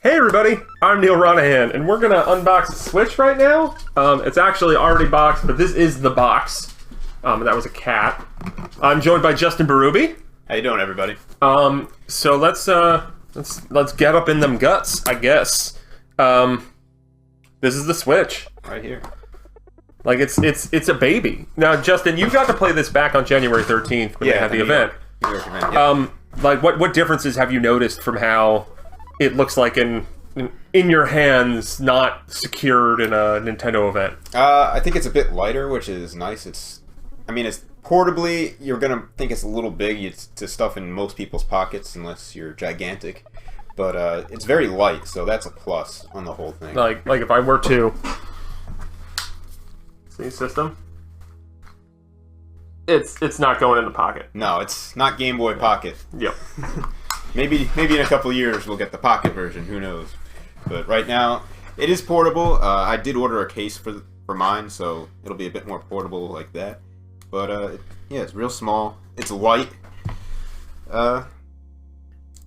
Hey everybody, I'm Neal Ronahan, and we're gonna unbox the Switch right now. It's actually already boxed, but this is the box. That was a cat. I'm joined by Justin Berube. How you doing, everybody? So let's get up in them guts, I guess. This is the Switch Right here. Like it's a baby. Now, Justin, you got to play this back on January 13th when they had the event. New York event. Yeah. Like what differences have you noticed from how it looks like in your hands, not secured in a Nintendo event? I think it's a bit lighter, which is nice. It's portably, you're gonna think it's a little big. It's to stuff in most people's pockets, unless you're gigantic. But it's very light, so that's a plus on the whole thing. Like if I were to see system, it's not going in the pocket. No, it's not Game Boy Pocket. Yep. Maybe in a couple of years we'll get the Pocket version. Who knows? But right now, it is portable. I did order a case for mine, so it'll be a bit more portable like that. But yeah, it's real small. It's light. I'm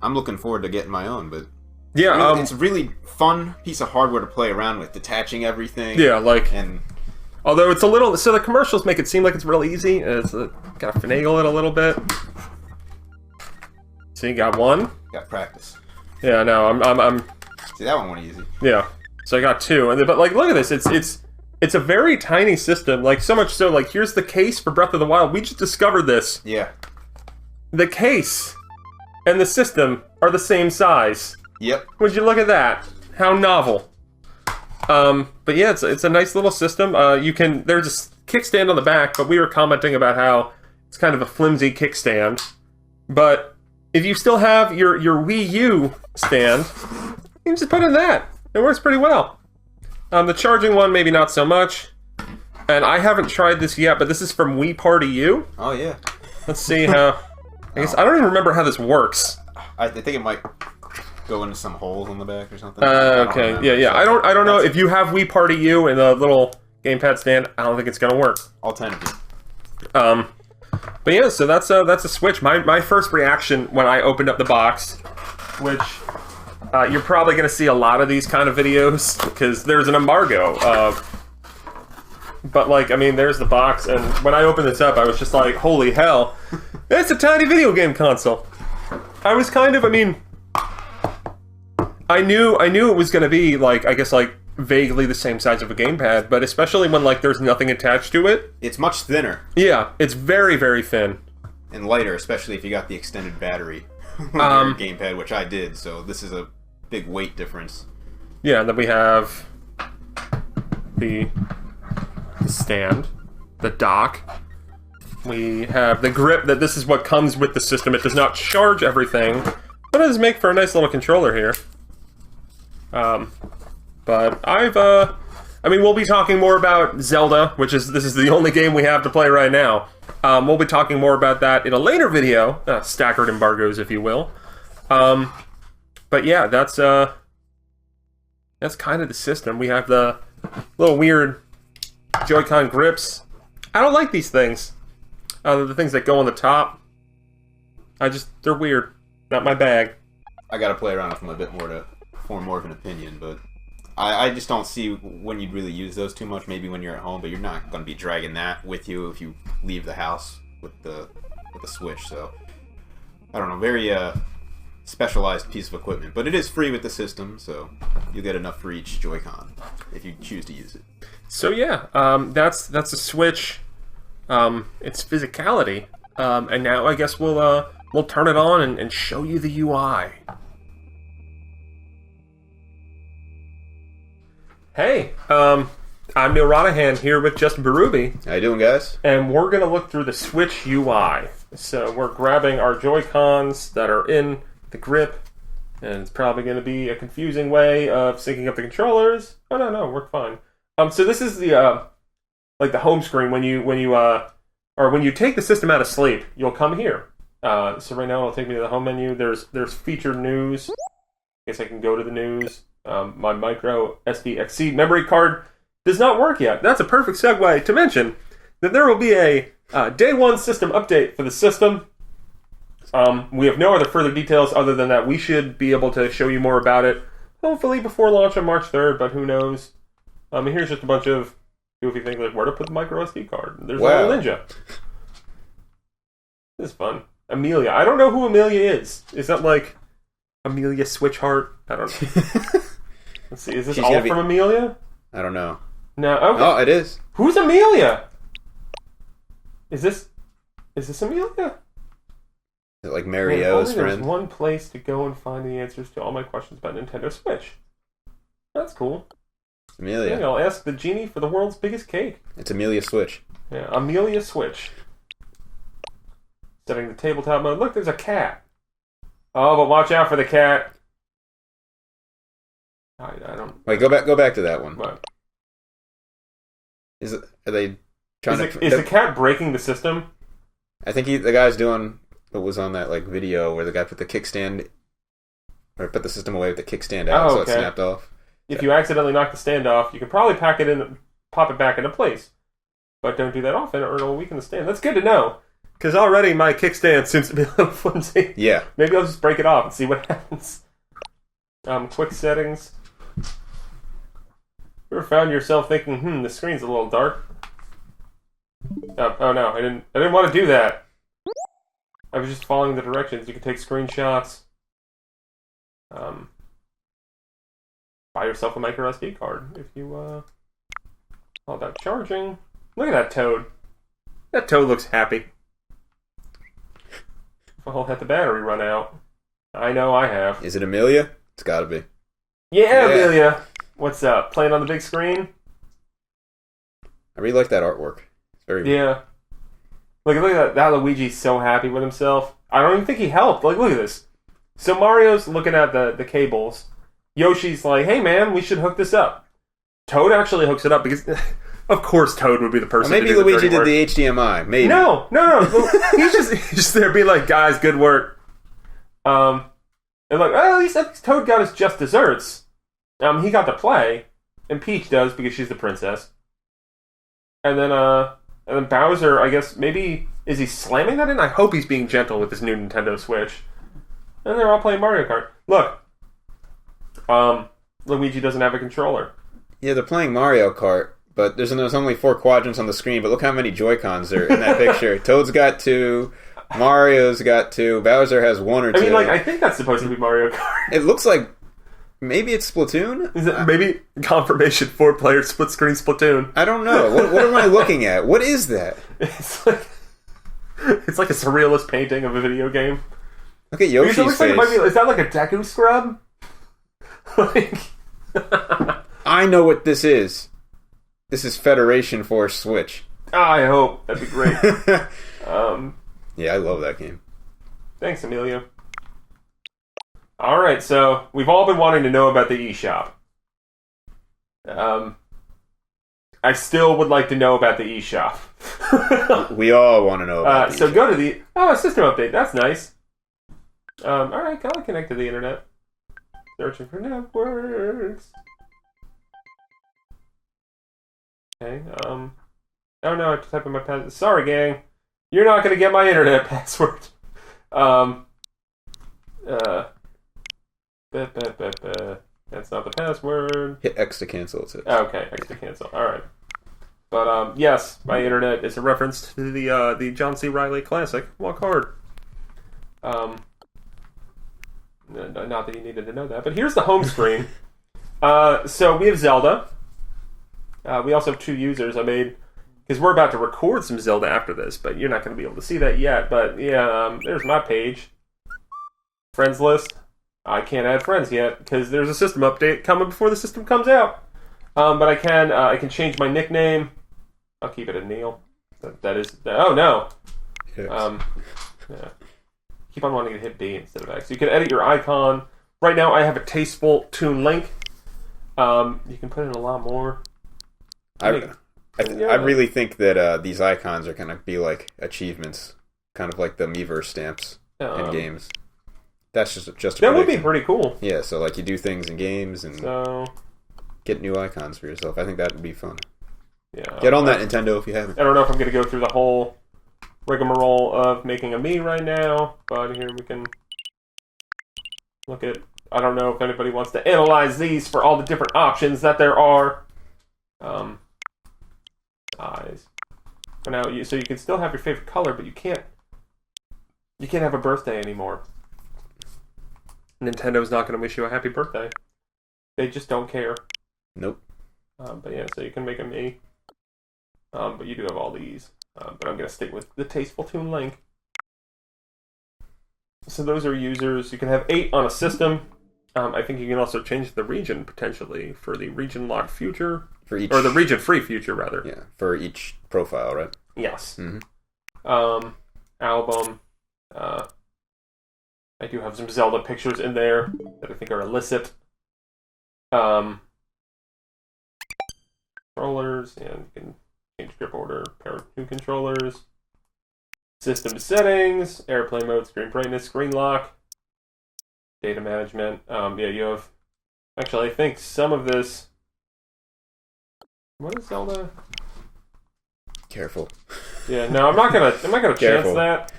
looking forward to getting my own, but yeah, it's a really fun piece of hardware to play around with, detaching everything. Yeah, and although it's a little, so the commercials make it seem like it's real easy. It's gotta finagle it a little bit. So you got one. Got practice. Yeah, no, I'm. See, that one went easy. Yeah, so I got two, but like, look at this. It's a very tiny system. Like so much so, like here's the case for Breath of the Wild. We just discovered this. Yeah. The case and the system are the same size. Yep. Would you look at that? How novel. But yeah, it's a nice little system. There's a kickstand on the back, but we were commenting about how it's kind of a flimsy kickstand. But if you still have your Wii U stand, you can just put in that. It works pretty well. The charging one, maybe not so much. And I haven't tried this yet, but this is from Wii Party U. Oh yeah. Let's see how. I guess I don't even remember how this works. I think it might go into some holes on the back or something. Okay. Yeah. I don't know if you have Wii Party U and the little gamepad stand. I don't think it's gonna work. Alternative. But yeah, so that's a Switch. My first reaction when I opened up the box, which you're probably gonna see a lot of these kind of videos because there's an embargo. But like, I mean, there's the box, and when I opened this up, I was just like, holy hell, it's a tiny video game console. I was kind of, I knew it was gonna be like, I guess like vaguely the same size of a gamepad, but especially when like there's nothing attached to it. It's much thinner. Yeah, it's very, very thin. And lighter, especially if you got the extended battery on your gamepad, which I did, so this is a big weight difference. Yeah, and then we have the stand, the dock. We have the grip, that this is what comes with the system. It does not charge everything, but it does make for a nice little controller here. But we'll be talking more about Zelda, this is the only game we have to play right now. We'll be talking more about that in a later video, staggered embargoes, if you will. But yeah, that's kind of the system. We have the little weird Joy-Con grips. I don't like these things. The things that go on the top. They're weird. Not my bag. I gotta play around with them a bit more to form more of an opinion, but I just don't see when you'd really use those too much. Maybe when you're at home, but you're not gonna be dragging that with you if you leave the house with the Switch. So I don't know, very specialized piece of equipment, but it is free with the system, so you'll get enough for each Joy-Con if you choose to use it. So yeah, that's a Switch. Its physicality, and now I guess we'll turn it on and show you the UI. Hey, I'm Neal Ronahan here with Justin Berube. How you doing, guys? And we're gonna look through the Switch UI. So we're grabbing our Joy-Cons that are in the grip, and it's probably gonna be a confusing way of syncing up the controllers. Oh no, we're fine. So this is the like the home screen when you take the system out of sleep, you'll come here. So right now it'll take me to the home menu. There's featured news. I guess I can go to the news. My micro SD memory card does not work yet. That's a perfect segue to mention that there will be a day one system update for the system. We have no other further details other than that we should be able to show you more about it hopefully before launch on March 3rd, but who knows? And here's just a bunch of goofy things like where to put the micro SD card. There's a little ninja. This is fun. Amelia. I don't know who Amelia is. Is that like Amelia Switchheart? I don't know. Let's see. Is this all from Amelia? I don't know. No. Okay. Oh, it is. Who's Amelia? Is this Amelia? Is it like Mario's friend? There's one place to go and find the answers to all my questions about Nintendo Switch. That's cool. Amelia. Yeah, I'll ask the genie for the world's biggest cake. It's Amelia Switch. Yeah, Amelia Switch. Setting the tabletop mode. Look, there's a cat. Oh, but watch out for the cat. I don't. Wait, go back to that one. What? Are they trying to? Is the cat breaking the system? I think the guy's doing what was on that like video where the guy put the kickstand or put the system away with the kickstand out, so it snapped off. If you accidentally knock the stand off, you can probably pop it back into place. But don't do that often, or it'll weaken the stand. That's good to know. Because already my kickstand seems to be a little flimsy. Yeah. Maybe I'll just break it off and see what happens. Quick settings. Ever found yourself thinking, the screen's a little dark? Oh no, I didn't want to do that. I was just following the directions. You can take screenshots. Buy yourself a micro SD card if you all about charging. Look at that toad. That toad looks happy. I'll let the battery run out. I know I have. Is it Amelia? It's gotta be. Yeah, Amelia. What's up? Playing on the big screen? I really like that artwork. It's very yeah. Look at that Luigi's so happy with himself. I don't even think he helped. Like, look at this. So Mario's looking at the cables. Yoshi's like, hey man, we should hook this up. Toad actually hooks it up because, of course, Toad would be the person. Well, maybe Luigi did the HDMI. Maybe. No. he's just there being like, guys, good work. And like, at least Toad got his just desserts. He got to play, and Peach does because she's the princess. And then Bowser, I guess, maybe is he slamming that in? I hope he's being gentle with his new Nintendo Switch. And they're all playing Mario Kart. Look. Luigi doesn't have a controller. Yeah, they're playing Mario Kart, but there's only 4 quadrants on the screen, but look how many Joy-Cons are in that picture. Toad's got 2, Mario's got 2, Bowser has 1 or 2. I mean, like, I think that's supposed to be Mario Kart. It looks like maybe it's Splatoon? Is it maybe confirmation 4-player split-screen Splatoon? I don't know. What am I looking at? What is that? It's like a surrealist painting of a video game. Look at Yoshi's face. Is that like a Deku scrub? Like... I know what this is. This is Federation Force Switch. I hope. That'd be great. Yeah, I love that game. Thanks, Amelia. Alright, so we've all been wanting to know about the eShop. I still would like to know about the eShop. We all want to know about so go to the... Oh, a system update. That's nice. Alright, gotta connect to the internet. Searching for networks. Okay, oh no, I have to type in my password. Sorry, gang. You're not gonna get my internet password. That's not the password. Hit X to cancel, it says. Okay, X to cancel. Alright. But, yes, my internet is a reference to the John C. Reilly classic, Walk Hard. Not that you needed to know that, but here's the home screen. So we have Zelda. We also have 2 users I made, because we're about to record some Zelda after this, but you're not going to be able to see that yet. But yeah, there's my page. Friends list. I can't add friends yet, because there's a system update coming before the system comes out. But I can change my nickname. I'll keep it at Neal. Oh no. Yes. Yeah. Keep on wanting to hit B instead of X. You can edit your icon. Right now, I have a tasteful Toon Link. You can put in a lot more. I really think that these icons are going to be like achievements, kind of like the Miiverse stamps in games. That's just a that would be pretty cool. Yeah, so like you do things in games and get new icons for yourself. I think that would be fun. Yeah, get on that, Nintendo, if you haven't. I don't know if I'm going to go through the whole rigmarole of making a Mii right now, but here we can look at I don't know if anybody wants to analyze these for all the different options that there are. Eyes. For now, so you can still have your favorite color, but you can't have a birthday anymore. Nintendo's not going to wish you a happy birthday. They just don't care. Nope. But yeah, so you can make a me. But you do have all these. But I'm going to stick with the Tasteful Toon Link. So those are users. You can have 8 on a system. I think you can also change the region, potentially, for the region-locked future. For each... Or the region-free future, rather. Yeah, for each profile, right? Yes. Mm-hmm. Album. I do have some Zelda pictures in there that I think are illicit. Controllers, and you can change grip order, pair of new controllers. System settings, airplane mode, screen brightness, screen lock, data management. Yeah, you have... Actually, I think some of this... What is Zelda? Careful. Yeah, no, I'm not gonna chance Careful. that.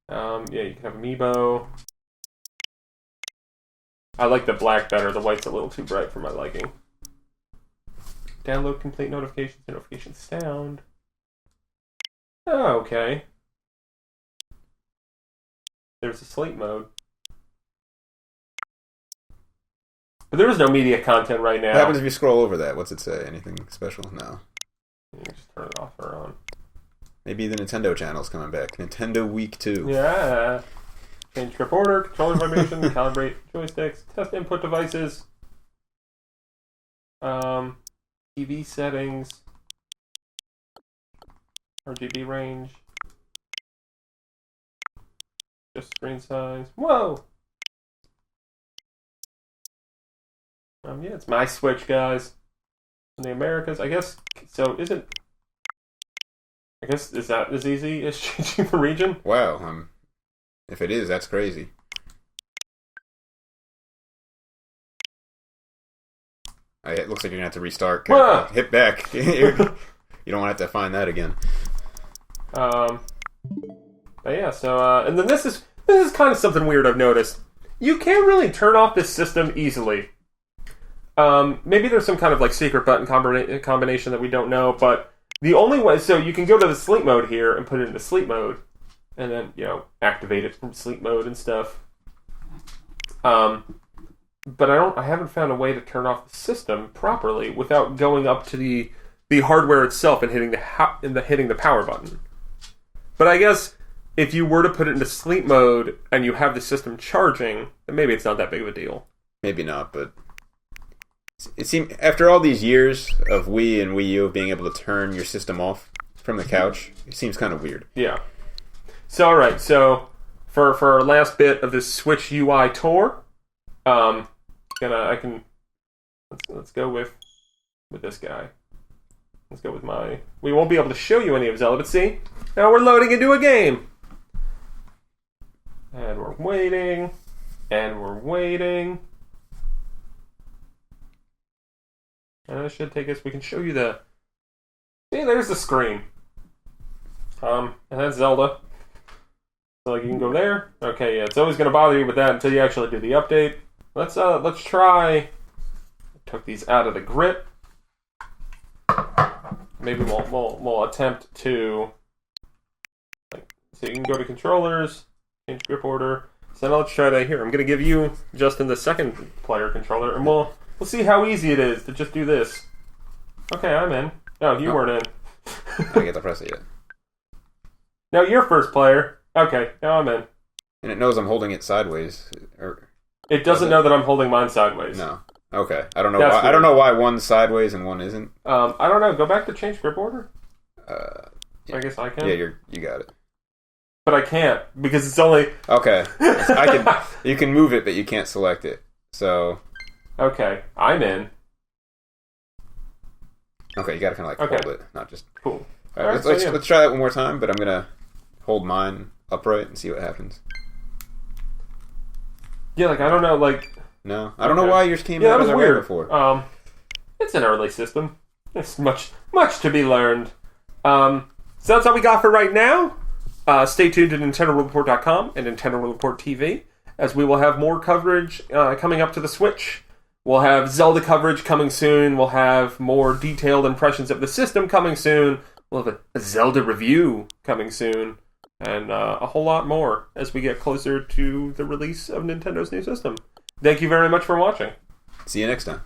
Yeah, you can have Amiibo. I like the black better. The white's a little too bright for my liking. Download complete notifications to notification sound. Oh, okay. There's a sleep mode. But there is no media content right now. What happens if you scroll over that? What's it say? Anything special? No. You can just turn it off or on. Maybe the Nintendo channel's coming back. Nintendo Week 2. Yeah. Change grip order, controller vibration, calibrate joysticks, test input devices, TV settings, RGB range, just screen size. Whoa! Yeah, it's my Switch, guys. In the Americas, I guess. So, is that as easy as changing the region? Wow. If it is, that's crazy. It looks like you're gonna have to restart. Hit back. You don't want to have to find that again. But yeah, so and then this is kind of something weird I've noticed. You can't really turn off this system easily. Maybe there's some kind of like secret button combination that we don't know, but the only way, so you can go to the sleep mode here and put it into sleep mode, and then activate it from sleep mode and stuff. But I haven't found a way to turn off the system properly without going up to the hardware itself and hitting the power button. But I guess if you were to put it into sleep mode and you have the system charging, then maybe it's not that big of a deal. Maybe not, but it seemed after all these years of Wii and Wii U being able to turn your system off from the couch, it seems kind of weird. Yeah. So all right, so for our last bit of this Switch UI tour, let's go with this guy. Let's go with we won't be able to show you any of Zelda, but see, now we're loading into a game. And we're waiting, and we're waiting. And this should take us, we can show you see, there's the screen. And that's Zelda. So like you can go there. Okay, yeah, it's always going to bother you with that until you actually do the update. Let's try. Took these out of the grip. Maybe we'll attempt to. So you can go to controllers, change grip order. So now let's try that here. I'm going to give you Justin the second player controller, and we'll see how easy it is to just do this. Okay, I'm in. No, you weren't in. I didn't get to press it yet. Now you're first player. Okay, now I'm in. And it knows I'm holding it sideways. It doesn't know that I'm holding mine sideways. No. Okay. I don't know why. I don't know why one's sideways and one isn't. I don't know. Go back to change grip order. Yeah. I guess I can. Yeah, you got it. But I can't because it's only. Okay. You can move it, but you can't select it. So. Okay, I'm in. Okay, you gotta kind of like hold it, not just. Cool. All right, let's try that one more time, but I'm gonna hold mine upright and see what happens. Yeah, like I don't know, like. No, I don't know why yours came out that was as weird before. It's an early system. There's much to be learned. So that's all we got for right now. Stay tuned to NintendoRealReport.com and Nintendo Real Report TV as we will have more coverage coming up to the Switch. We'll have Zelda coverage coming soon. We'll have more detailed impressions of the system coming soon. We'll have a Zelda review coming soon. And a whole lot more as we get closer to the release of Nintendo's new system. Thank you very much for watching. See you next time.